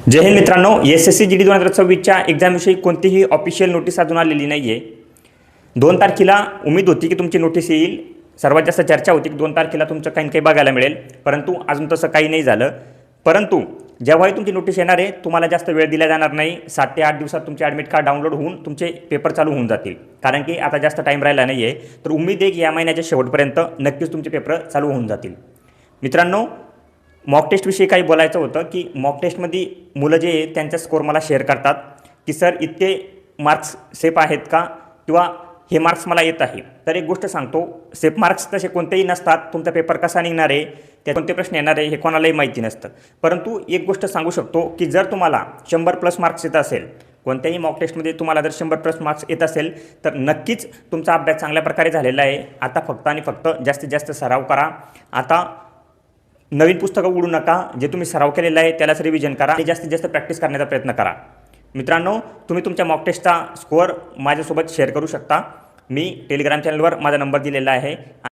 जय हिंद मित्रांनो, SSC GD 2026च्या एक्झामविषयी कोणतीही official notice अजून आलेली नाही आहे। 2 तारखेला उम्मीद होती की तुमची नोटीस येईल। सर्वात जास्त चर्चा होती की 2 तारखेला तुमचं काही काही बघायला मिळेल, परंतु अजून तसं काही नाही झालं। परंतु जेव्हाही तुमची नोटीस येणार आहे, तुम्हाला जास्त वेळ दिला जाणार नाही। 7 ते 8 दिवसात तुमचे ॲडमिट कार्ड डाउनलोड होऊन तुमचे पेपर चालू होऊन जातील, कारण की आता जास्त टाईम राहिला नाही आहे। तर उम्मीद आहे की या महिन्याच्या शेवटपर्यंत नक्कीच तुमचे पेपर चालू होऊन जातील। मित्रांनो, मॉक टेस्टविषयी काही बोलायचं होतं की मॉक टेस्टमध्ये मुलं जे आहे त्यांचा स्कोर मला शेअर करतात की सर इतके मार्क्स सेफ आहेत का, किंवा हे मार्क्स मला येत आहे। तर एक गोष्ट सांगतो, सेफ मार्क्स तसे कोणतेही नसतात। तुमचा पेपर कसा निघणार आहे, त्या कोणते प्रश्न येणार आहे हे कोणालाही माहिती नसतं। परंतु एक गोष्ट सांगू शकतो की जर तुम्हाला 100+ मार्क्स येत असेल, कोणत्याही मॉक टेस्टमध्ये तुम्हाला जर 100+ मार्क्स येत असेल, तर नक्कीच तुमचा अभ्यास चांगल्या प्रकारे झालेला आहे। आता फक्त आणि फक्त जास्तीत जास्त सराव करा। आता नवीन पुस्तकं उघडू नका, जे तुम्ही सराव केलेला आहे त्यालाच रिव्हिजन करा आणि जास्तीत जास्त प्रॅक्टिस करण्याचा प्रयत्न करा। मित्रांनो, तुम्ही तुमच्या मॉक टेस्टचा स्कोअर माझ्यासोबत शेअर करू शकता। मी टेलिग्राम चॅनलवर माझा नंबर दिलेला आहे।